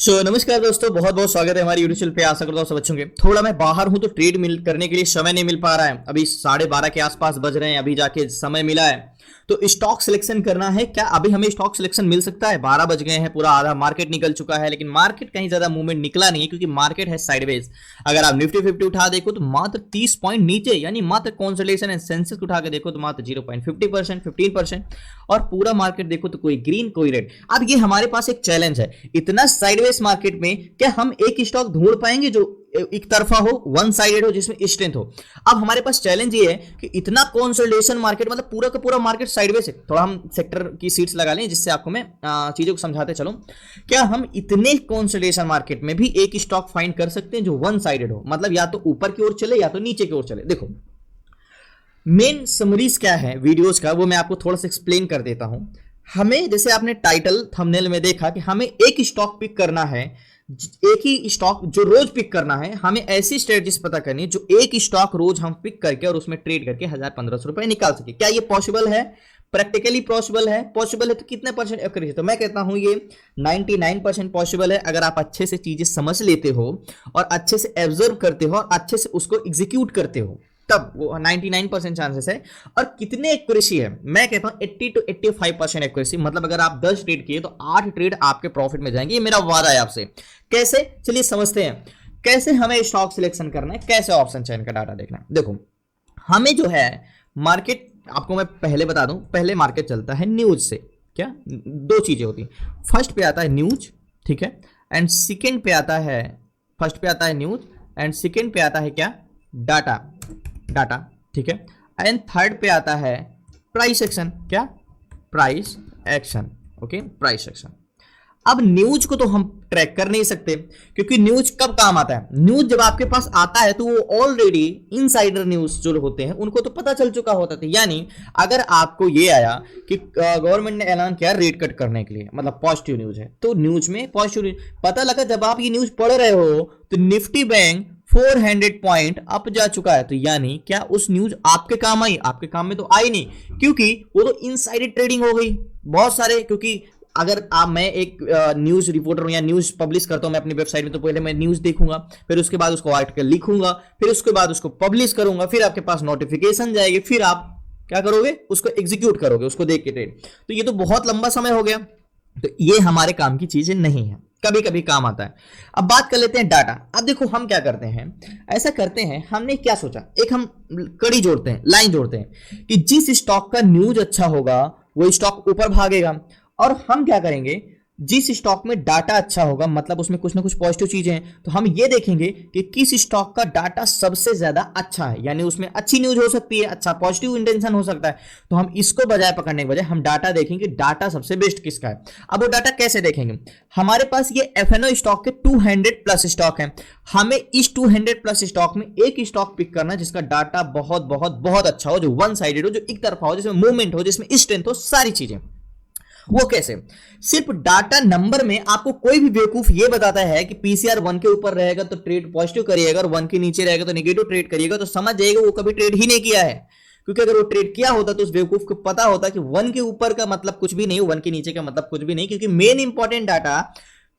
नमस्कार दोस्तों, बहुत बहुत स्वागत है हमारी यूट्यूब चैनल पे। आशा करता हूँ सब अच्छे होंगे। थोड़ा मैं बाहर हूँ तो ट्रेड मिल करने के लिए समय नहीं मिल पा रहा है। अभी 12:30 के आसपास बज रहे हैं, अभी जाके समय मिला है। तो स्टॉक सिलेक्शन करना है। क्या अभी हमें स्टॉक सिलेक्शन मिल सकता है? 12 बज गए हैं, पूरा आधा मार्केट निकल चुका है, लेकिन मार्केट कहीं ज्यादा मूवमेंट निकला नहीं है क्योंकि मार्केट है साइडवेज। अगर आप निफ्टी 50 उठा देखो तो मात्र 30 पॉइंट नीचे, यानी मात्र कंसोलिडेशन है। सेंसेक्स उठा के देखो तो मात्र 0.50%, 15%। और पूरा मार्केट देखो तो कोई ग्रीन कोई रेड। अब ये हमारे पास एक चैलेंज है, इतना साइडवेज मार्केट में क्या हम एक स्टॉक ढूंढ पाएंगे जो एक तरफा हो, वन साइडेड हो, जिसमें स्ट्रेंथ हो। अब हमारे पास चैलेंज ये है कि इतना कंसोलिडेशन मार्केट, मतलब पूरा का पूरा मार्केट साइडवेज है। थोड़ा हम सेक्टर की सीट्स लगा लें जिससे आपको मैं चीजों को समझाते चलूं। क्या हम इतने कंसोलिडेशन मार्केट में भी एक स्टॉक फाइंड कर सकते हैं जो वन साइडेड हो, मतलब या तो ऊपर की ओर चले या तो नीचे की ओर चले? देखो, मेन समरीज क्या है वीडियोस का, वो मैं आपको थोड़ा सा एक्सप्लेन कर देता हूं। हमें, जैसे आपने टाइटल थंबनेल में देखा कि हमें एक स्टॉक पिक करना है, एक ही स्टॉक जो रोज पिक करना है। हमें ऐसी स्ट्रेटजीज पता करनी है जो एक स्टॉक रोज हम पिक करके और उसमें ट्रेड करके 1000-1500 रुपए निकाल सके। क्या ये पॉसिबल है? प्रैक्टिकली पॉसिबल है? पॉसिबल है तो कितने परसेंट एक्यूरेसी? तो मैं कहता हूं ये 99% पॉसिबल है, अगर आप अच्छे से चीजें समझ लेते हो और अच्छे से ऑब्जर्व करते हो और अच्छे से उसको एग्जीक्यूट करते हो, तब वो 99% चांसेस है। और कितने एक्यूरेसी है? मैं कहता हूं 80 to 85% एक्यूरेसी। मतलब अगर आप 10 ट्रेड किए तो 8 ट्रेड आपके प्रॉफिट में जाएंगे। ये मेरा वादा है आपसे। कैसे? चलिए समझते हैं कैसे हमें स्टॉक सिलेक्शन करना है, कैसे ऑप्शन चयन का डाटा देखना है। देखो, हमें जो है मार्केट, आपको मैं पहले बता दूं, पहले मार्केट चलता है न्यूज से। क्या दो चीजें होती हैं? फर्स्ट पे आता है न्यूज, ठीक है, एंड सेकंड पे आता है, फर्स्ट पे आता है न्यूज एंड सेकंड पे आता है क्या? डाटा। डाटा, ठीक है। एंड थर्ड पे आता है प्राइस एक्शन। क्या? Price action. Okay, price action. अब न्यूज को तो हम ट्रैक कर नहीं सकते, क्योंकि न्यूज कब काम आता है? न्यूज जब आपके पास आता है तो वो ऑलरेडी इनसाइडर न्यूज जो होते हैं उनको तो पता चल चुका होता था। यानी अगर आपको ये आया कि गवर्नमेंट ने ऐलान किया रेट कट करने के लिए, मतलब पॉजिटिव न्यूज है, तो न्यूज में पॉजिटिव न्यूज पता लगा। जब आप ये न्यूज पढ़ रहे हो तो निफ्टी बैंक 400 पॉइंट अप जा चुका है। तो यानी क्या उस न्यूज आपके काम आई? आपके काम में तो आई नहीं, क्योंकि वो तो इनसाइडर ट्रेडिंग हो गई बहुत सारे। क्योंकि अगर आप, मैं एक न्यूज रिपोर्टर हूं या न्यूज पब्लिश करता हूं मैं अपनी वेबसाइट में, तो पहले मैं न्यूज देखूंगा, फिर उसके बाद उसको आर्टिकल लिखूंगा, फिर उसके बाद उसको पब्लिश करूंगा, फिर आपके पास नोटिफिकेशन जाएगी, फिर आप क्या करोगे? उसको एग्जीक्यूट करोगे, उसको देख के ट्रेड। तो ये तो बहुत लंबा समय हो गया। तो ये हमारे काम की चीजें नहीं है, कभी कभी काम आता है। अब बात कर लेते हैं डाटा। अब देखो हम क्या करते हैं, ऐसा करते हैं, हमने क्या सोचा, एक हम कड़ी जोड़ते हैं, लाइन जोड़ते हैं कि जिस स्टॉक का न्यूज अच्छा होगा वो स्टॉक ऊपर भागेगा। और हम क्या करेंगे, जिस स्टॉक में डाटा अच्छा होगा, मतलब उसमें कुछ ना कुछ पॉजिटिव चीजें हैं, तो हम ये देखेंगे कि किस स्टॉक का डाटा सबसे ज्यादा अच्छा है, यानी उसमें अच्छी न्यूज हो सकती है, अच्छा पॉजिटिव इंटेंशन हो सकता है। तो हम इसको बजाय पकड़ने के बजाय हम डाटा देखेंगे, डाटा सबसे बेस्ट किसका है। अब वो डाटा कैसे देखेंगे? हमारे पास ये एफएनओ स्टॉक के 200 प्लस स्टॉक है। हमें इस 200 प्लस स्टॉक में एक स्टॉक पिक करना जिसका डाटा बहुत बहुत बहुत अच्छा हो, जो वन साइडेड हो, जो एक तरफा हो, जिसमें मूवमेंट हो, जिसमें स्ट्रेंथ हो, सारी चीजें। वो कैसे? सिर्फ डाटा नंबर में आपको कोई भी बेवकूफ ये बताता है कि पीसीआर 1 के ऊपर रहेगा तो ट्रेड पॉजिटिव करिएगा और 1 के नीचे रहेगा तो नेगेटिव ट्रेड करिएगा, तो समझ जाइएगा वो कभी ट्रेड ही नहीं किया है। क्योंकि अगर वो ट्रेड किया होता तो उस बेवकूफ को पता होता कि 1 के ऊपर का मतलब कुछ भी नहीं, 1 के नीचे का मतलब कुछ भी नहीं, क्योंकि मेन इंपॉर्टेंट डाटा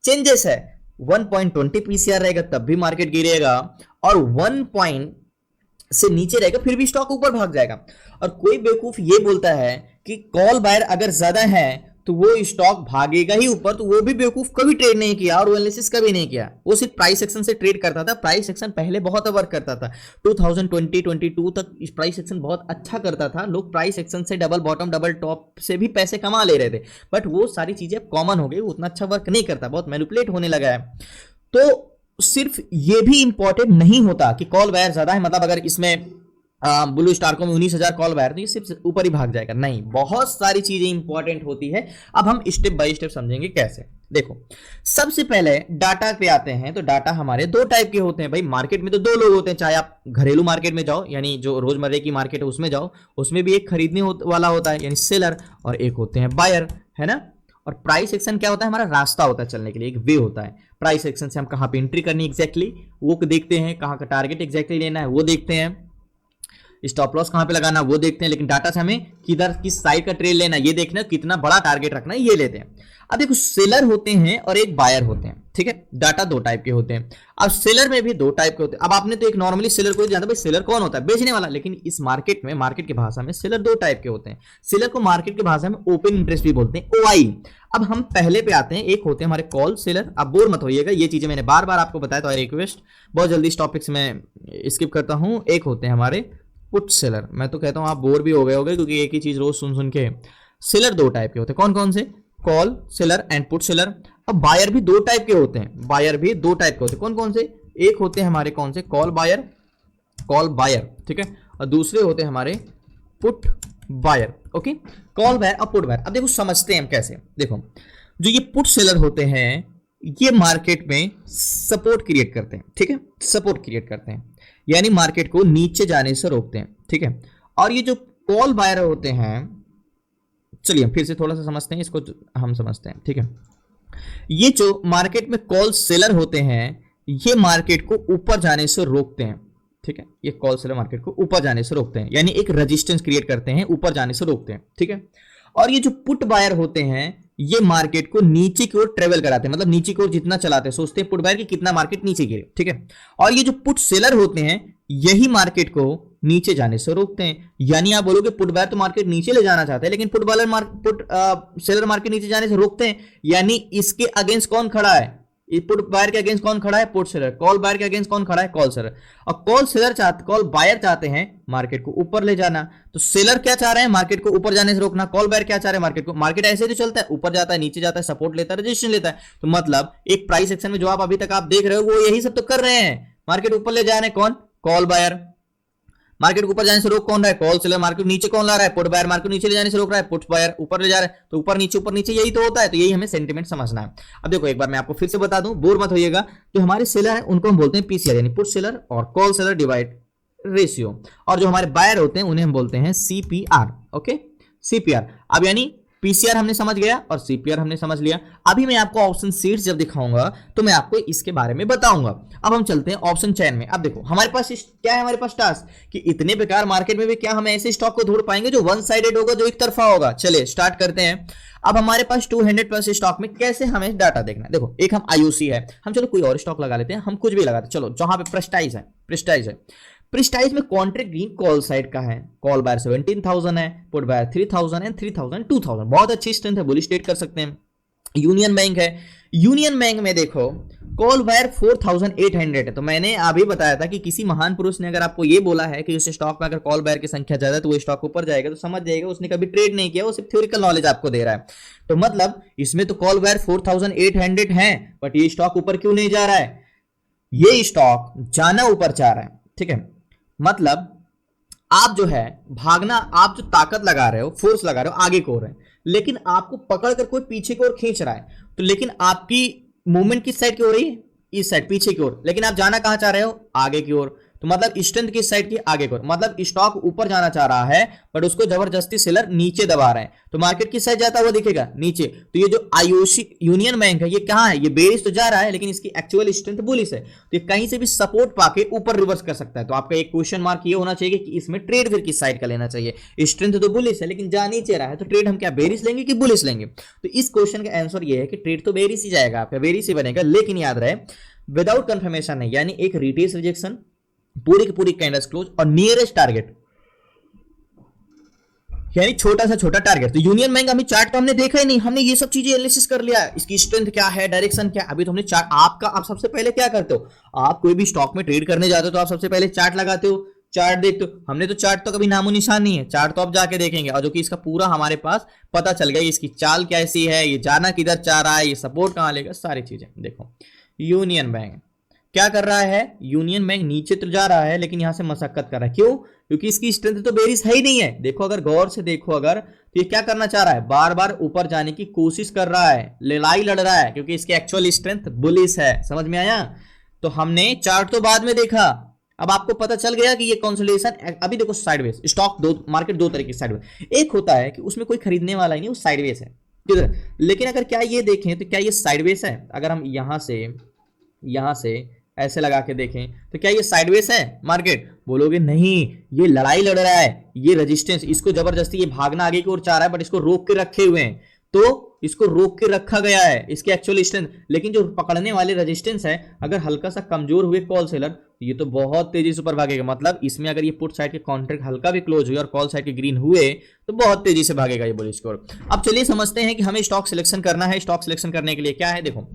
चेंजेस है। 1.20 पीसीआर रहेगा तब भी मार्केट गिरेगा, और 1 पॉइंट से नीचे रहेगा फिर भी स्टॉक ऊपर भाग जाएगा। और कोई बेवकूफ ये बोलता है कि कॉल बायर अगर ज्यादा है तो वो स्टॉक भागेगा ही ऊपर, तो वो भी बेवकूफ कभी ट्रेड नहीं किया और एनालिसिस कभी नहीं किया। वो सिर्फ प्राइस एक्शन से ट्रेड करता था। प्राइस एक्शन पहले बहुत वर्क करता था, 2020-22 तक प्राइस एक्शन बहुत अच्छा करता था। लोग प्राइस एक्शन से डबल बॉटम डबल टॉप से भी पैसे कमा ले रहे थे, बट वो सारी चीजें अब कॉमन हो गई, वो उतना अच्छा वर्क नहीं करता, बहुत मैनिपुलेट होने लगा है। तो सिर्फ ये भी इंपॉर्टेंट नहीं होता कि कॉल बायर ज्यादा है, मतलब अगर इसमें ब्लू स्टार को में 19,000 कॉल बायर, तो ये सिर्फ ऊपर ही भाग जाएगा, नहीं, बहुत सारी चीजें इंपॉर्टेंट होती है। अब हम स्टेप बाय स्टेप समझेंगे कैसे। देखो, सबसे पहले डाटा पे आते हैं। तो डाटा हमारे दो टाइप के होते हैं भाई। मार्केट में तो दो लोग होते हैं, चाहे आप घरेलू मार्केट में जाओ, यानी जो रोजमर्रे की मार्केट है उसमें जाओ, उसमें भी एक खरीदने वाला होता है यानी सेलर, और एक होते हैं बायर, है ना। और प्राइस एक्शन क्या होता है? हमारा रास्ता होता है चलने के लिए, एक वे होता है। प्राइस एक्शन से हम कहां पे एंट्री करनी एग्जैक्टली वो देखते हैं, कहां का टारगेट एग्जैक्टली लेना है वो देखते हैं। स्टॉप लॉस कहां पे लगाना वो देखते हैं, लेकिन डाटा से हमें किधर किस साइड का ट्रेड लेना ये देखना, कितना बड़ा टारगेट रखना है ये लेते हैं। अब देखो सेलर होते हैं और एक बायर होते हैं, ठीक है। डाटा दो टाइप के होते हैं। अब सेलर में भी दो टाइप के होते हैं। अब आपने तो एक नॉर्मली सेलर को जानता, भाई सेलर कौन होता है, बेचने वाला, लेकिन इस मार्केट में, मार्केट की भाषा में सेलर दो टाइप के होते हैं। सेलर को मार्केट की भाषा में ओपन इंटरेस्ट भी बोलते हैं, ओआई। अब हम पहले पे आते हैं, एक होते हैं हमारे कॉल सेलर। अब बोर मत होइएगा, ये चीजें मैंने बार बार आपको बताया, तो आई रिक्वेस्ट बहुत जल्दी इस टॉपिक से मैं स्किप करता हूं। एक होते हैं हमारे पुट सेलर। मैं तो कहता हूं आप बोर भी हो गए होगे, क्योंकि एक ही चीज रोज सुन सुन के। सेलर दो टाइप के होते हैं, कौन कौन से, call seller and put seller. अब बायर भी दो टाइप के होते हैं, बायर भी दो टाइप के होते हैं, कौन कौन से, एक होते हैं हमारे कौन से, कॉल बायर, कॉल बायर, ठीक है, और दूसरे होते हैं हमारे put buyer. Okay, call buyer और पुट बायर। अब देखो समझते हैं हम कैसे। देखो जो ये पुट सेलर होते हैं ये मार्केट में सपोर्ट क्रिएट करते हैं, ठीक है, सपोर्ट क्रिएट करते हैं, यानी मार्केट को नीचे जाने से रोकते हैं, ठीक है। और ये जो कॉल बायर होते हैं, चलिए फिर से थोड़ा सा समझते हैं इसको, हम समझते हैं, ठीक है। ये जो मार्केट में कॉल सेलर होते हैं ये मार्केट को ऊपर जाने से रोकते हैं, ठीक है। ये कॉल सेलर मार्केट को ऊपर जाने से रोकते हैं, यानी एक रेजिस्टेंस क्रिएट करते हैं, ऊपर जाने से रोकते हैं, ठीक है। और ये जो पुट बायर होते हैं ये मार्केट को नीचे की ओर ट्रेवल कराते हैं, मतलब नीचे की ओर जितना चलाते हैं, सोचते हैं पुट बायर की कितना मार्केट नीचे गिरे, ठीक है। और ये जो पुट सेलर होते हैं यही मार्केट को नीचे जाने से रोकते हैं। यानी आप बोलोगे पुट बायर तो मार्केट नीचे ले जाना चाहते हैं, लेकिन पुट सेलर मार्केट नीचे जाने से रोकते हैं। यानी इसके अगेंस्ट कौन खड़ा है, पुट बायर के अगेंस्ट कौन खड़ा है, पुट सेलर। कॉल बायर के अगेंस्ट कौन खड़ा है, कॉल सेलर। और कॉल बायर चाहते हैं मार्केट को ऊपर ले जाना, तो सेलर क्या चाह रहे हैं, मार्केट को ऊपर जाने से रोकना। कॉल बायर क्या चाह रहे हैं, मार्केट को, मार्केट ऐसे तो चलता है, ऊपर जाता है, नीचे जाता है, सपोर्ट लेता है, रेजिस्टेंस लेता है। तो मतलब एक प्राइस एक्शन में जो आप अभी तक आप देख रहे हो वो यही सब तो कर रहे हैं, मार्केट ऊपर ले जा रहे हैं, कौन, कॉल बायर। मार्केट ऊपर जाने से रोक कौन रहा है, कॉल सेलर। मार्केट नीचे कौन ला रहा है, पुट बायर। मार्केट नीचे ले जाने से रोक रहा है, पुट बायर ऊपर ले जा रहा है। तो ऊपर नीचे यही तो होता है, तो यही हमें सेंटीमेंट समझना है। अब देखो एक बार मैं आपको फिर से बता दूं, बोर मत होइएगा। जो हमारे सेलर है उनको हम बोलते हैं पीसीआर, यानी पुट सेलर और कॉल सेलर डिवाइड रेशियो। और जो हमारे बायर होते हैं उन्हें हम बोलते हैं सीपीआर। Okay, CPR. अब यानी पीसीआर हमने समझ गया और सीपीआर हमने समझ लिया। अभी मैं आपको ऑप्शन सीट्स जब दिखाऊंगा तो मैं आपको इसके बारे में बताऊंगा। अब हम चलते हैं ऑप्शन चैन में। अब देखो हमारे पास क्या है, हमारे पास टास्क कि इतने बेकार मार्केट में भी क्या हम ऐसे स्टॉक को ढूंढ पाएंगे जो वन साइडेड होगा, जो एक तरफा होगा। चलिए स्टार्ट करते हैं। अब हमारे पास 200+ स्टॉक में कैसे हमें डाटा देखना है। देखो एक हम आईओसी है, हम चलो कोई और स्टॉक लगा लेते हैं, हम कुछ भी लगाते हैं, चलो जहां पे प्रेस्टाइज है। प्रेस्टाइज में कॉन्ट्रैक्ट ग्रीन कॉल साइड का है, कॉल बायर 17,000 है, पुट बायर 3,000 एंड 3,000 2,000, बहुत अच्छी स्ट्रेंथ है, बुलिश ट्रेड कर सकते हैं। यूनियन बैंक है, यूनियन बैंक में देखो कॉल बायर 4,800 है। तो मैंने अभी बताया था कि किसी महान पुरुष ने अगर आपको ये बोला है कि उस स्टॉक में अगर कॉल बायर की संख्या ज्यादा है तो वो स्टॉक ऊपर जाएगा, तो समझ जाएगा उसने कभी ट्रेड नहीं किया, वो सिर्फ थ्योरिकल नॉलेज आपको दे रहा है। तो मतलब इसमें तो कॉल बायर 4,800 है, बट ये स्टॉक ऊपर क्यों नहीं जा रहा है, ये स्टॉक जाना ऊपर चाह रहा है, ठीक है। मतलब आप जो है भागना, आप जो ताकत लगा रहे हो, फोर्स लगा रहे हो आगे की ओर है, लेकिन आपको पकड़ कर कोई पीछे की ओर खींच रहा है। तो लेकिन आपकी मूवमेंट किस साइड की हो रही है, इस साइड, पीछे की ओर, लेकिन आप जाना कहां चाह रहे हो, आगे की ओर। तो मतलब स्ट्रेंथ किस साइड की, आगे की ओर। मतलब स्टॉक ऊपर जाना चाह रहा है बट उसको जबरदस्ती सेलर नीचे दबा रहे हैं, तो मार्केट किस साइड जाता हुआ दिखेगा, नीचे। तो ये जो आईओसी यूनियन बैंक है ये कहां है, ये बेरिश तो जा रहा है, लेकिन इसकी एक्चुअल स्ट्रेंथ बुलिश है, तो ये कहीं से भी सपोर्ट पाके ऊपर रिवर्स कर सकता है। तो आपका एक क्वेश्चन मार्क ये होना चाहिए कि इसमें ट्रेड फिर किस साइड का लेना चाहिए। स्ट्रेंथ तो बुलिश है लेकिन जा नीचे रहा है, तो ट्रेड हम क्या बेरिश लेंगे कि बुलिश लेंगे। तो इस क्वेश्चन का आंसर ये है कि ट्रेड तो बेरिश ही जाएगा, आपका बेरिश ही बनेगा, लेकिन याद रहे विदाउट कंफर्मेशन नहीं, यानी एक रिटेस रिजेक्शन, पूरी की पूरी कैंडल्स क्लोज और नियरेस्ट टारगेट, यानी छोटा सा छोटा टारगेट। तो यूनियन बैंक हमें चार्ट तो हमने देखा ही नहीं, हमने ये सब चीजें एनालिसिस कर लिया, इसकी स्ट्रेंथ क्या है, डायरेक्शन क्या, अभी तो हमने चार्ट। आप सबसे पहले क्या करते हो, आप कोई भी स्टॉक में ट्रेड करने जाते हो तो आप सबसे पहले चार्ट लगाते हो, चार्ट देखते हो। हमने तो चार्ट तो कभी नामो निशान नहीं है, चार्ट तो अब जाके देखेंगे, और जो कि इसका पूरा हमारे पास पता चल गया, इसकी चाल कैसी है, ये जाना किधर चाह रहा है, ये सपोर्ट कहां लेगा, सारी चीजें। देखो यूनियन बैंक क्या कर रहा है, यूनियन बैंक नीचे तो जा रहा है लेकिन यहां से मशक्कत कर रहा है, क्यों, क्योंकि इसकी स्ट्रेंथ तो बेरिश है ही नहीं है। देखो अगर गौर से देखो अगर, तो ये क्या करना चाह रहा है, बार बार ऊपर जाने की कोशिश कर रहा है, लड़ाई लड़ रहा है, क्योंकि इसकी एक्चुअल स्ट्रेंथ बुलिश है। समझ में आया। तो हमने चार्ट तो बाद में देखा, अब आपको पता चल गया कि ये कंसोलिडेशन। अभी देखो साइडवेज स्टॉक, दो मार्केट दो तरीके से साइडवेज, एक होता है कि उसमें कोई खरीदने वाला ही नहीं, वो साइडवेज है किधर। लेकिन अगर क्या ये देखें तो क्या ये साइडवेज है, अगर हम यहां से ऐसे लगा के देखें तो क्या ये साइडवेज है मार्केट? बोलोगे नहीं, ये लड़ाई लड़ रहा है, ये रेजिस्टेंस, इसको जबरदस्ती ये भागना आगे की ओर चाह रहा है, बट इसको रोक के रखे हुए हैं, तो इसको रोक के रखा गया है, इसकी एक्चुअल स्ट्रेंथ। लेकिन जो पकड़ने वाले रेजिस्टेंस है, अगर हल्का सा कमजोर हुए कॉल सेलर, ये तो बहुत तेजी से ऊपर भागेगा। मतलब इसमें अगर ये पुट साइड के कॉन्ट्रैक्ट हल्का भी क्लोज हुए और कॉल साइड के ग्रीन हुए तो बहुत तेजी से भागेगा ये बुलिश स्कोर। अब चलिए समझते हैं कि हमें स्टॉक सिलेक्शन करना है। स्टॉक सिलेक्शन करने के लिए क्या है, देखो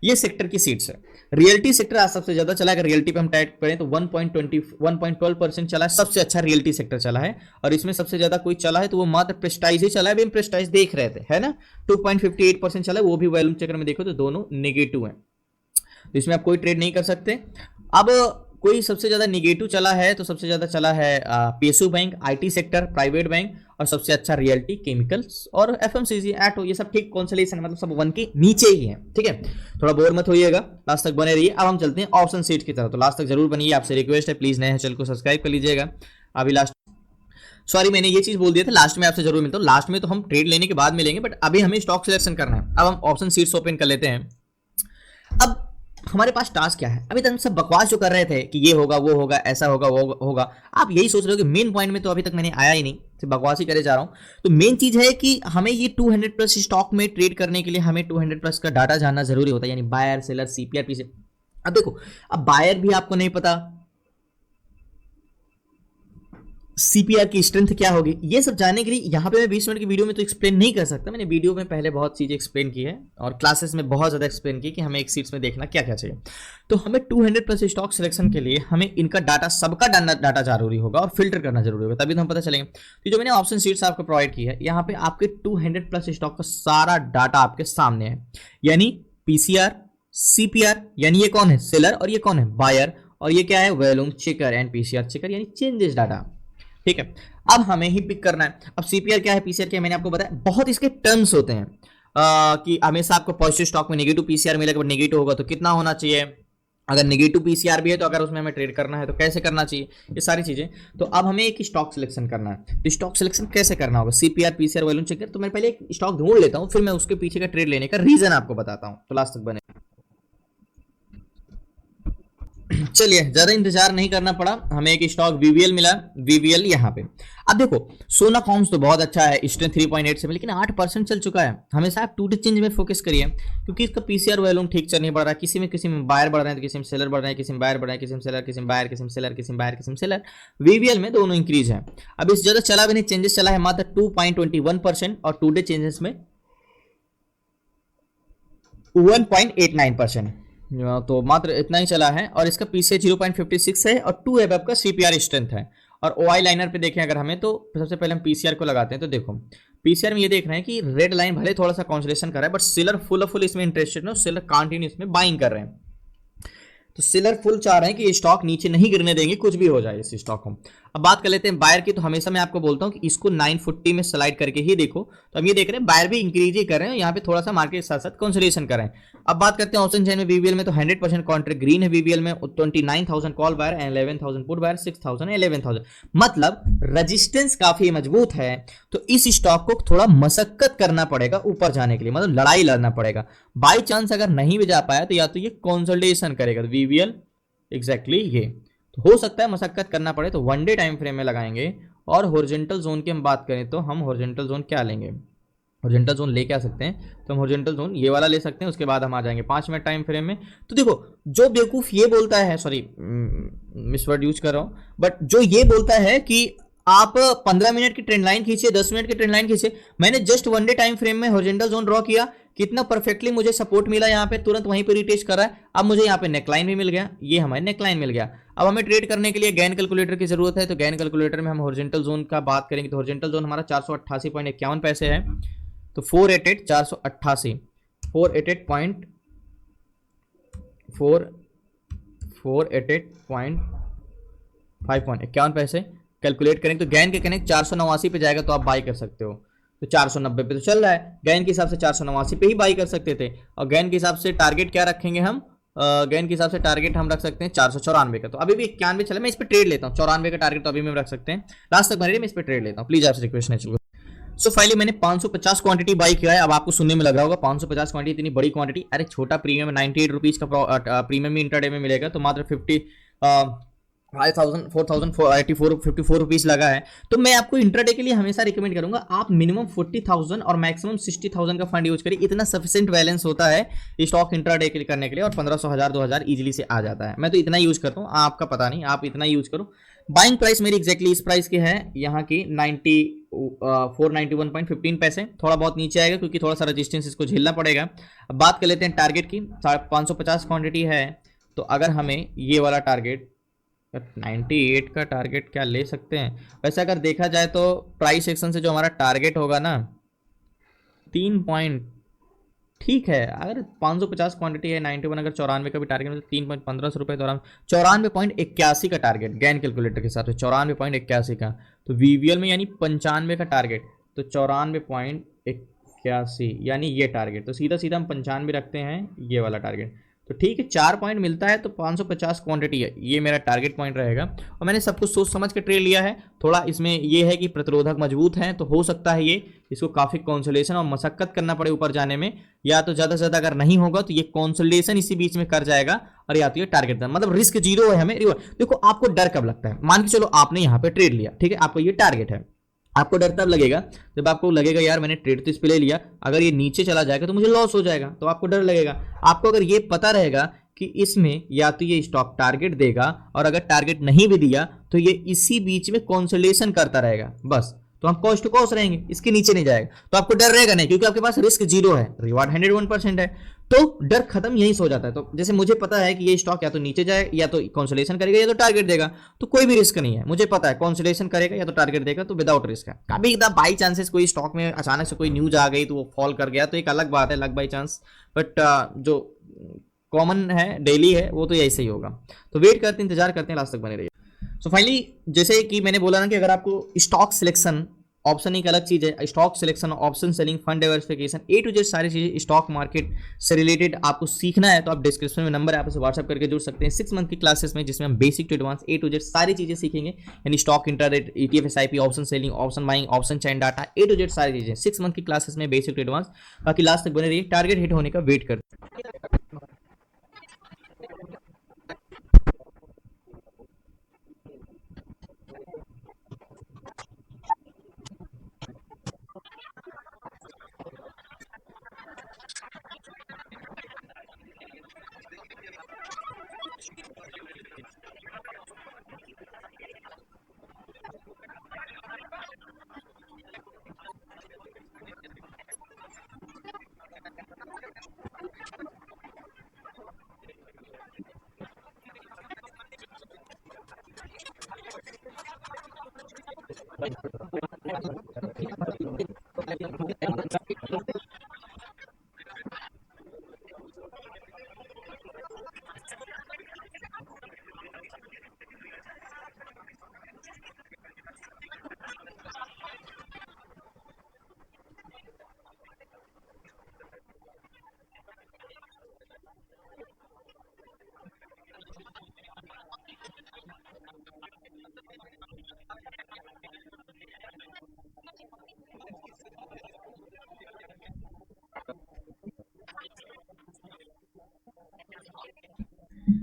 ये सेक्टर की सीट्स है। रियल्टी सेक्टर आज सबसे ज्यादा चला है। अगर रियल्टी पे हम टाइप करें तो 1.12% चला है, सबसे अच्छा रियल्टी सेक्टर चला है। और इसमें सबसे ज्यादा कोई चला है तो वो मात्र प्रेस्टाइज ही चला है। हम प्रेस्टाइज देख रहे थे, है ना, 2.58% चला है, वो भी वॉल्यूम चक्कर में देखो तो दोनों नेगेटिव है, तो इसमें आप कोई ट्रेड नहीं कर सकते। अब कोई सबसे ज्यादा निगेटिव चला है तो सबसे ज्यादा चला है PSU bank, IT sector, private bank, और सबसे अच्छा रियल्टी, केमिकल्स और एफएमसीजी, एटो, ये सब ठीक कॉन्सोलेशन, मतलब सब 1 के नीचे ही है। ठीक है, थोड़ा बोर मत होइएगा, लास्ट तक बने रहिए। अब हम चलते हैं ऑप्शन सीट की तरफ, तो लास्ट तक जरूर बनिए, आपसे रिक्वेस्ट है, प्लीज नए चैनल को सब्सक्राइब कर लीजिएगा। अभी लास्ट, सॉरी मैंने ये चीज बोल दिया था, लास्ट में आपसे जरूर मिलता हूँ। लास्ट में तो हम ट्रेड लेने के बाद मिलेंगे, बट अभी हमें स्टॉक सिलेक्शन करना है। अब हम ऑप्शन सीट्स ओपन कर लेते हैं। अब हमारे पास टास्क क्या है, अभी तक हम सब बकवास जो कर रहे थे कि ये होगा वो होगा ऐसा होगा वो होगा, आप यही सोच रहे हो कि मेन पॉइंट में तो अभी तक मैंने आया ही नहीं, सिर्फ बकवास ही करे जा रहा हूं। तो मेन चीज है कि हमें ये 200 प्लस स्टॉक में ट्रेड करने के लिए हमें 200 प्लस का डाटा जानना जरूरी होता है, यानी बायर, सेलर, सीपीआर, पीसी। अब देखो, अब बायर भी आपको नहीं पता, सीपीआर की स्ट्रेंथ क्या होगी, ये सब जानने के लिए यहाँ पे मैं 20 मिनट की वीडियो में तो एक्सप्लेन नहीं कर सकता। मैंने वीडियो में पहले बहुत चीजें एक्सप्लेन की है और क्लासेस में बहुत ज्यादा एक्सप्लेन की कि हमें एक सीट्स में देखना क्या क्या चाहिए। तो हमें 200 प्लस स्टॉक सिलेक्शन के लिए हमें इनका डाटा, सबका डाटा जरूरी होगा और फिल्टर करना जरूरी होगा, तभी तो हम पता चलेंगे। तो जो मैंने ऑप्शन सीट्स आपको प्रोवाइड की है, यहाँ पे आपके 200 प्लस स्टॉक का सारा डाटा आपके सामने है, यानी पीसीआर, सीपीआर, यानी ये कौन है सेलर और ये कौन है बायर, और ये क्या है volume checker and PCR checker, यानी चेंजेस डाटा। ठीक है, अब हमें ही पिक करना है। अब सीपीआर क्या है, पीसीआर क्या है, मैंने आपको बताया, बहुत इसके टर्म्स होते हैं कि हमेशा आपको पॉजिटिव स्टॉक में नेगेटिव पीसीआर मिलेगा, बट नेगेटिव होगा तो कितना होना चाहिए, अगर नेगेटिव पीसीआर भी है तो अगर उसमें हमें ट्रेड करना है तो कैसे करना चाहिए, ये सारी चीजें। तो अब हमें एक स्टॉक सिलेक्शन करना है। तो स्टॉक सिलेक्शन कैसे करना होगा, सीपीआर, पीसीआर, वॉल्यूम चेकर। तो मैं पहले एक स्टॉक ढूंढ लेता हूं, फिर मैं उसके पीछे का ट्रेड लेने का रीजन आपको बताता हूं, तो लास्ट तक बने। चलिए, ज्यादा इंतजार नहीं करना पड़ा, हमें एक स्टॉक वीवीएल मिला, वीवीएल यहाँ पे। अब देखो, सोना कॉम्स तो बहुत अच्छा है, स्ट्रेंथ 3.8 से, लेकिन 8% चल चुका है। हमेशा आप 2 डे चेंज में फोकस करिए, क्योंकि इसका पीसीआर वॉल्यूम ठीक से नहीं बढ़ रहा है। किसी में बायर बढ़ रहे हैं तो किसी में सेलर बढ़ रहे हैं, किसी में बायर बढ़ रहे हैं, किसी में सेलर, किसी में बायर, किसी में सेलर, किसी में बायर, किसी में सेलर। वीवीएल में दोनों इंक्रीज है। अब इस ज्यादा चला भी नहीं, चेंजेस चला है मात्र 2.21% और 2 डे चेंजेस में 1.89%, तो मात्र इतना ही चला है। और इसका पीसीआर 0.56 है और 2 एबव का सीपीआर स्ट्रेंथ है। और ओआई लाइनर पे देखें अगर हमें, तो सबसे पहले हम पीसीआर को लगाते हैं। तो देखो, पीसीआर में ये देख रहे हैं कि रेड लाइन भले थोड़ा सा कॉन्सोलेशन कर रहा है, बट सेलर फुल इसमें इंटरेस्टेड है, सेलर कंटिन्यू इसमें बाइंग कर रहे हैं। तो सेलर फुल चाह रहे हैं कि ये स्टॉक नीचे नहीं गिरने देंगे, कुछ भी हो जाए इस स्टॉक को। अब बात कर लेते हैं बायर की। तो हमेशा मैं आपको बोलता हूं कि इसको 940 में स्लाइड करके ही देखो। तो हम ये देख रहे हैं बायर भी इंक्रीज ही कर रहे हैं, यहाँ पे थोड़ा सा मार्केट के साथ साथ कंसोलिडेशन कर रहे हैं। अब बात करते हैं ऑप्शन चेन में वीवीएल में, तो 100% कॉन्ट्रैक्ट ग्रीन है वीवीएल में, 29,000 कॉल बायर, 11,000 पुट बायर, 6,000, 11,000, मतलब रेजिस्टेंस काफी मजबूत है। तो इस स्टॉक को थोड़ा मशक्कत करना पड़ेगा ऊपर जाने के लिए, मतलब लड़ाई लड़ना पड़ेगा। बाई चांस अगर नहीं भी जा पाया तो या तो ये कंसोलिडेशन करेगा, तो वीवीएल एग्जैक्टली ये तो हो सकता है मशक्कत करना पड़े, तो 1 डे टाइम फ्रेम में लगाएंगे। और हॉरिजॉन्टल जोन की हम बात करें तो हम हॉरिजॉन्टल जोन क्या लेंगे, हॉरिजॉन्टल जोन लेके आ सकते हैं। तो हम हॉरिजॉन्टल जोन ये वाला ले सकते हैं, उसके बाद हम आ जाएंगे 5 मिनट टाइम फ्रेम में। तो देखो, जो बेवकूफ ये बोलता है, सॉरी मिसवर्ड यूज कर रहा हूं, बट जो ये बोलता है कि आप 15 मिनट की ट्रेंड लाइन खींचे, 10 मिनट की ट्रेंड लाइन खींचे, मैंने जस्ट 1 डे टाइम फ्रेम में हॉरिजॉन्टल जोन ड्रॉ किया, कितना परफेक्टली मुझे सपोर्ट मिला, यहाँ पे तुरंत वहीं पे रिटेस्ट कर रहा है। अब मुझे यहाँ पे नेकलाइन भी मिल गया, ये हमारे नेकलाइन मिल गया। अब हमें ट्रेड करने के लिए गैन कैलकुलेटर की जरूरत है। तो गैन कैलकुलेटर में हम हॉरिजॉन्टल जोन का बात करेंगे, तो हॉरिजॉन्टल जोन हमारा 488.51 पैसे है। तो 488 488 488.51 पैसे कैलकुलेट करेंगे, तो गैन के कनेक्ट 489 पे जाएगा, तो आप बाई कर सकते हो। तो 490 पे तो चल रहा है, गैन के हिसाब से 489 पे ही बाई कर सकते थे। और गैन के हिसाब से टारगेट क्या रखेंगे हम, गैन के हिसाब से टारगेट हम रख सकते हैं 494 का। तो अभी भी 91 चला, मैं इस पे ट्रेड लेता हूँ, 94 का टारगेट तो अभी मैं रख सकते हैं। लास्ट तक बने, मैं इस पे ट्रेड लेता हूँ, प्लीज आपसे रिक्वेस्ट है। सो फाइनली मैंने 550 क्वांटिटी बाई किया है। अब आपको सुनने में लग रहा होगा 550 क्वांटिटी इतनी बड़ी क्वांटिटी, अरे छोटा प्रीमियम 98 रुपीज का प्रीमियम इंटरडे में मिलेगा, तो मात्र 54 रुपीज लगा है। तो मैं आपको इंटरडे के लिए हमेशा रिकमेंड करूंगा आप मिनिमम 40,000 और मैक्सिमम 60,000 का फंड यूज करिए, इतना सफिशिएंट बैलेंस होता है स्टॉक इंटरडे के लिए करने के लिए, और 1500 1000 2000 इजीली से आ जाता है। मैं तो इतना यूज करता हूँ, आपका पता नहीं, आप इतना यूज करो। बाइंग प्राइस मेरी एग्जैक्टली इस प्राइस की है यहाँ की 491.15 पैसे, थोड़ा बहुत नीचे आएगा क्योंकि थोड़ा सा रेजिस्टेंस इसको झेलना पड़ेगा। अब बात कर लेते हैं टारगेट की। 550 क्वांटिटी है, तो अगर हमें ये वाला टारगेट 98 का टारगेट क्या ले सकते हैं, वैसे अगर देखा जाए तो प्राइस सेक्शन से जो हमारा टारगेट होगा ना 3 पॉइंट, ठीक है। अगर 550 क्वांटिटी है 91, अगर 94 का भी टारगेट है तो 3.15 रुपए, तो 94.81 का टारगेट गैन कैलकुलेटर के साथ 94.81 का, तो वीवीएल में यानी 95 का टारगेट, तो 94.81 यानी ये टारगेट, तो सीधा सीधा हम 95 रखते हैं ये वाला टारगेट, तो ठीक है 4 पॉइंट मिलता है, तो 550 क्वांटिटी है, ये मेरा टारगेट पॉइंट रहेगा। और मैंने सब कुछ सोच समझ के ट्रेड लिया है। थोड़ा इसमें ये है कि प्रतिरोधक मजबूत हैं, तो हो सकता है ये इसको काफ़ी कंसोलिडेशन और मशक्कत करना पड़े ऊपर जाने में, या तो ज़्यादा से ज़्यादा अगर नहीं होगा तो ये कंसोलिडेशन इसी बीच में कर जाएगा, और या तो ये टारगेट मतलब रिस्क जीरो है हमें। देखो आपको डर कब लगता है, मान के चलो आपने यहाँ पे ट्रेड लिया, ठीक है, आपको ये टारगेट है, आपको डर तब लगेगा जब आपको लगेगा यार मैंने ट्रेड तो इस पे ले लिया, अगर ये नीचे चला जाएगा तो मुझे लॉस हो जाएगा, तो आपको डर लगेगा। आपको अगर ये पता रहेगा कि इसमें या तो ये स्टॉक टारगेट देगा, और अगर टारगेट नहीं भी दिया तो ये इसी बीच में कंसोलिडेशन करता रहेगा, बस, तो हम कॉस्ट टू कॉस्ट रहेंगे, इसके नीचे नहीं जाएगा, तो आपको डर रहेगा नहीं, क्योंकि आपके पास रिस्क जीरो है, रिवार्ड 101% है, तो डर खत्म यहीं से हो जाता है। तो जैसे मुझे पता है कि ये स्टॉक या तो नीचे जाए, या तो कंसोलिडेशन करेगा, या तो टारगेट देगा, तो कोई भी रिस्क नहीं है, मुझे पता है कंसोलिडेशन करेगा या तो टारगेट देगा, तो विदाउट रिस्क है। कभी कभी बाई चांसेस कोई स्टॉक में अचानक से कोई न्यूज आ गई तो वो फॉल कर गया, तो एक अलग बात है, लक बाई चांस, बट जो कॉमन है डेली है वो तो ऐसे ही होगा। तो वेट करते हैं, इंतजार करते हैं, लास्ट तक बने रहिए। सो फाइनली जैसे कि मैंने बोला ना कि अगर आपको स्टॉक सिलेक्शन ऑप्शन एक अलग चीज़ है, stock selection, option selling, fund diversification, A to Z सारी चीज़ें स्टॉक मार्केट से रिलेटेड आपको सीखना है, तो आप डिस्क्रिप्शन में नंबर है, आप उसे व्हाट्सअप करके जुड़ सकते हैं 6 मंथ की क्लासेस में, जिसमें हम basic to advance A to Z सारी चीज़ें सीखेंगे, यानी stock intraday, ETF, SIP, option selling, option buying, option chain data, A to Z सारी चीज़ें 6 मंथ की क्लासेस में बेसिक टू एडवांस। बाकी लास्ट तक बने रहिए, टारगेट हिट होने का वेट करते हैं।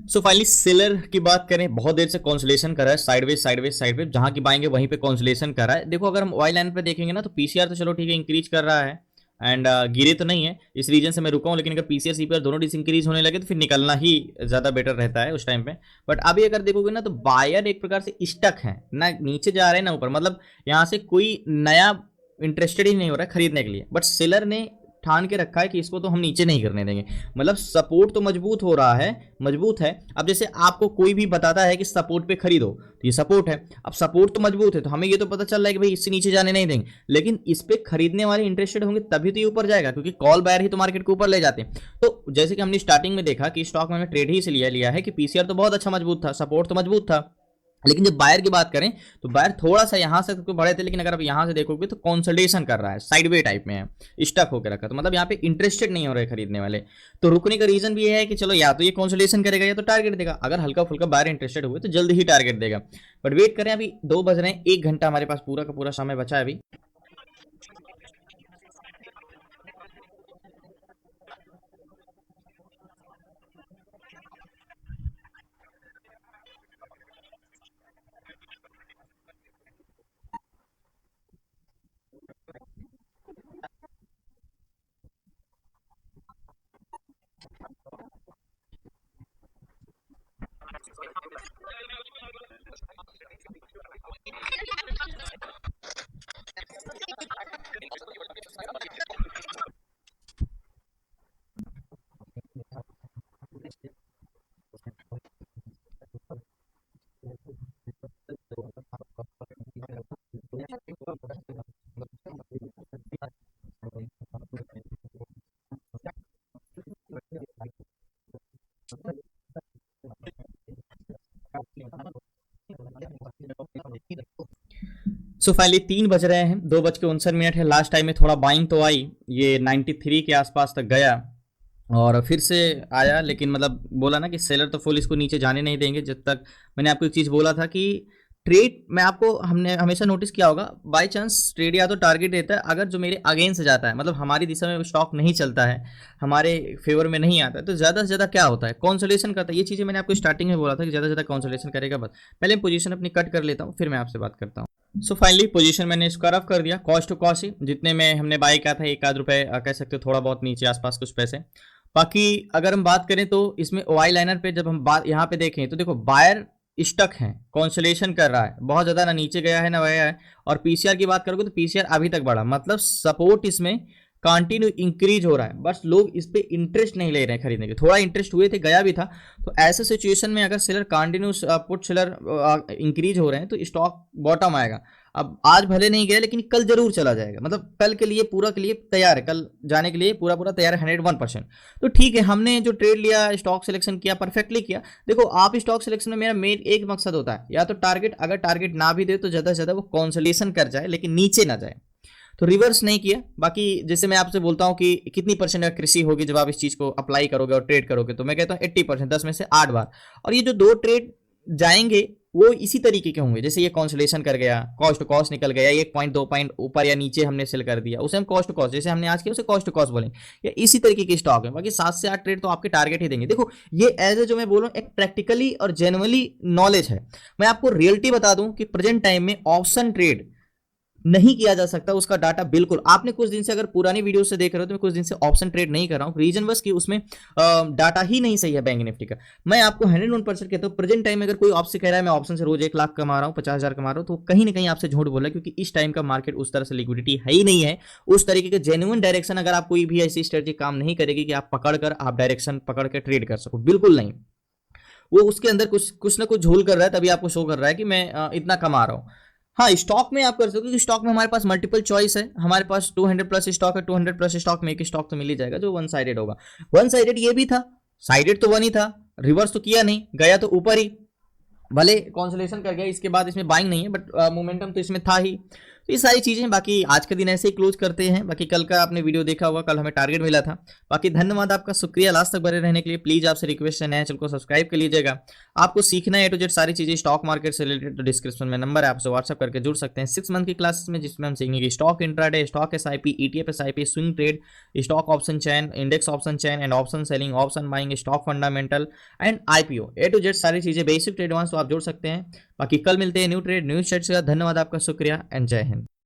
सो फाइनली सेलर की बात करें, बहुत देर से कॉन्सुलेशन कर रहा है, साइडवेज जहां की बाएंगे वहीं पे कॉन्सुलेशन कर रहा है। देखो अगर हम वाई लाइन पे देखेंगे ना तो पीसीआर तो चलो ठीक है इंक्रीज कर रहा है, एंड गिरे तो नहीं है, इस रीजन से मैं रुका हूं, लेकिन अगर पीसीआर सीपीआर दोनों डिसइंक्रीज होने लगे तो फिर निकलना ही ज्यादा बेटर रहता है उस टाइम पे। बट अभी अगर देखोगे ना तो बायर एक प्रकार से स्टक है ना, नीचे जा रहे हैं ना ऊपर, मतलब यहाँ से कोई नया इंटरेस्टेड ही नहीं हो रहा है खरीदने के लिए, बट सेलर ने ठान के रखा है कि इसको तो हम नीचे नहीं करने देंगे, मतलब सपोर्ट तो मजबूत हो रहा है, मजबूत है। अब जैसे आपको कोई भी बताता है कि सपोर्ट पे खरीदो, तो ये सपोर्ट है, अब सपोर्ट तो मजबूत है, तो हमें ये तो पता चल रहा है कि भाई इससे नीचे जाने नहीं देंगे, लेकिन इस पे खरीदने वाले इंटरेस्टेड होंगे तभी तो ये ऊपर जाएगा, क्योंकि कॉल बायर ही तो मार्केट को ऊपर ले जाते हैं। तो जैसे कि हमने स्टार्टिंग में देखा कि स्टॉक में ट्रेड ही इसलिए लिया है कि पीसीआर तो बहुत अच्छा मजबूत था, सपोर्ट तो मजबूत था, लेकिन जब बायर की बात करें तो बायर थोड़ा सा यहां से बढ़े थे, लेकिन अगर आप यहां से देखोगे तो कंसोलिडेशन कर रहा है, साइडवे टाइप में है, स्टक होकर रखा, तो मतलब यहाँ पे इंटरेस्टेड नहीं हो रहे खरीदने वाले। तो रुकने का रीजन भी ये है कि चलो या तो ये कंसोलिडेशन करेगा या तो टारगेट देगा, अगर हल्का फुल्का बायर इंटरेस्टेड हुए तो जल्दी ही टारगेट देगा। बट वेट करें, अभी 2 बज रहे हैं, 1 घंटा हमारे पास पूरा का पूरा समय बचा है अभी। सो फाइनली 3 बज रहे हैं, 2:59 है। लास्ट टाइम में थोड़ा बाइंग तो आई, ये 93 के आसपास तक गया और फिर से आया, लेकिन मतलब बोला ना कि सेलर तो फुल इसको नीचे जाने नहीं देंगे जब तक। मैंने आपको एक चीज़ बोला था कि ट्रेड में आपको, हमने हमेशा नोटिस किया होगा, बाय चांस ट्रेड या तो टारगेट देता है अगर जो मेरे अगेंस्ट से जाता है, मतलब हमारी दिशा में स्टॉक नहीं चलता है, हमारे फेवर में नहीं आता है, तो ज़्यादा से ज़्यादा क्या होता है, कॉन्सोलेशन करता है। ये चीज़ें मैंने आपको स्टार्टिंग में बोला था कि ज़्यादा से ज़्यादा कॉन्सोलेशन करेगा। बस पहले पोजीशन अपनी कट कर लेता हूँ, फिर मैं आपसे बात करता हूँ। सो फाइनली पोजीशन मैंने इसको रफ कर दिया, कॉस्ट टू कॉस्ट ही, जितने में हमने बाय किया था, एक आध रुपये कह सकते हो, थोड़ा बहुत नीचे आसपास कुछ पैसे। बाकी अगर हम बात करें तो इसमें OI लाइनर पे जब हम बात यहाँ पे देखें तो देखो बायर स्टक है, कॉन्सोलेशन कर रहा है, बहुत ज़्यादा ना नीचे गया है ना गया है। और पीसीआर की बात करोगे तो पीसीआर अभी तक बढ़ा, मतलब सपोर्ट इसमें कंटिन्यू इंक्रीज हो रहा है, बस लोग इस पे इंटरेस्ट नहीं ले रहे हैं खरीदने के। थोड़ा इंटरेस्ट हुए थे, गया भी था, तो ऐसे सिचुएशन में अगर seller continue put seller increase हो रहे हैं तो स्टॉक बॉटम आएगा। अब आज भले नहीं गया लेकिन कल जरूर चला जाएगा, मतलब कल के लिए पूरा के लिए तैयार है, कल जाने के लिए पूरा पूरा तैयार है 101%। तो ठीक है, हमने जो ट्रेड लिया, स्टॉक सिलेक्शन किया, परफेक्टली किया। देखो आप स्टॉक सिलेक्शन में, मेरा मेन एक मकसद होता है, या तो टारगेट, अगर टारगेट ना भी दे तो ज़्यादा से ज़्यादा वो कॉन्सोलेशन कर जाए लेकिन नीचे ना जाए, तो रिवर्स नहीं किया। बाकी जैसे मैं आपसे बोलता हूँ कि कितनी परसेंट कृषि होगी जब आप इस चीज़ को अप्लाई करोगे और ट्रेड करोगे, तो मैं कहता हूँ 80%, 10 में से 8 बार। और ये जो 2 ट्रेड जाएंगे वो इसी तरीके के होंगे, जैसे ये कॉन्सोलेशन कर गया, कॉस्ट टू कॉस्ट निकल गया, 1 पॉइंट 2 पॉइंट ऊपर या नीचे हमने सेल कर दिया, उसे हम कॉस्ट टू कॉस्ट, जैसे हमने आज किया उसे कॉस्ट टू कॉस्ट बोलेंगे, या इसी तरीके के स्टॉक है। बाकी 7 से 8 ट्रेड तो आपके टारगेट ही देंगे। देखो ये एज ए, जो मैं बोल रहा हूँ, एक प्रैक्टिकली और जेन्युइनली नॉलेज है। मैं आपको रियलिटी बता दूं कि प्रेजेंट टाइम में ऑप्शन ट्रेड नहीं किया जा सकता, उसका डाटा बिल्कुल, आपने कुछ दिन से अगर पुरानी वीडियो से देख रहे हो तो मैं कुछ दिन से ऑप्शन ट्रेड नहीं कर रहा हूँ, रीजन बस कि उसमें डाटा ही नहीं सही है बैंक निफ्टी का। मैं आपको 101% कहता हूँ, प्रेजेंट टाइम में अगर कोई आपसे कह रहा है मैं ऑप्शन से रोज 1 लाख कमा रहा हूँ, 50,000 कमा रहा हूँ, तो कहीं ना कहीं आपसे झूठ बोला है, क्योंकि इस टाइम का मार्केट उस तरह से लिक्विडिटी है ही नहीं है। उस तरीके के जेन्युइन डायरेक्शन अगर आप कोई भी ऐसी स्ट्रेटेजी काम नहीं करेगी कि आप पकड़कर आप डायरेक्शन पकड़ कर ट्रेड कर सको, बिल्कुल नहीं। वो उसके अंदर कुछ ना कुछ झोल कर रहा है, तभी आपको शो कर रहा है कि मैं इतना कमा रहा हूँ। हाँ, स्टॉक में आप कर सकते हो, क्योंकि स्टॉक में हमारे पास मल्टीपल चॉइस है, हमारे पास 200 प्लस स्टॉक है, 200 प्लस स्टॉक में एक स्टॉक तो मिल ही जाएगा जो वन साइडेड होगा। वन साइडेड ये भी था, साइडेड तो वन ही था, रिवर्स तो किया नहीं, गया तो ऊपर ही, भले कॉन्सोलेशन कर गया, इसके बाद इसमें बाइंग नहीं है, बट मोमेंटम तो इसमें था ही। तो ये सारी चीज़ें, बाकी आज का दिन ऐसे ही क्लोज करते हैं। बाकी कल का आपने वीडियो देखा होगा, कल हमें टारगेट मिला था। बाकी धन्यवाद आपका, शुक्रिया लास्ट तक बने रहने के लिए। प्लीज़ आपसे रिक्वेस्ट है, नए चैनल को सब्सक्राइब कर लीजिएगा। आपको सीखना है A to Z सारी चीज़ें स्टॉक मार्केट से रिलेटेड, तो डिस्क्रिप्शन में नंबर है, आपसे व्हाट्सअप करके जुड़ सकते हैं 6 मंथ की क्लासेस में, जिसमें हम सीखेंगे stock intraday, stock SIP, ETF SIP, swing trade, stock option chain, index option chain and option selling, option buying, stock fundamental and IPO, A to Z सारी चीज़ें बेसिक ट्रेड एडवांस तो आप जुड़ सकते हैं। बाकी कल मिलते हैं न्यू ट्रेड न्यू स्टेट्स का। धन्यवाद आपका, शुक्रिया एंड जय हिंद।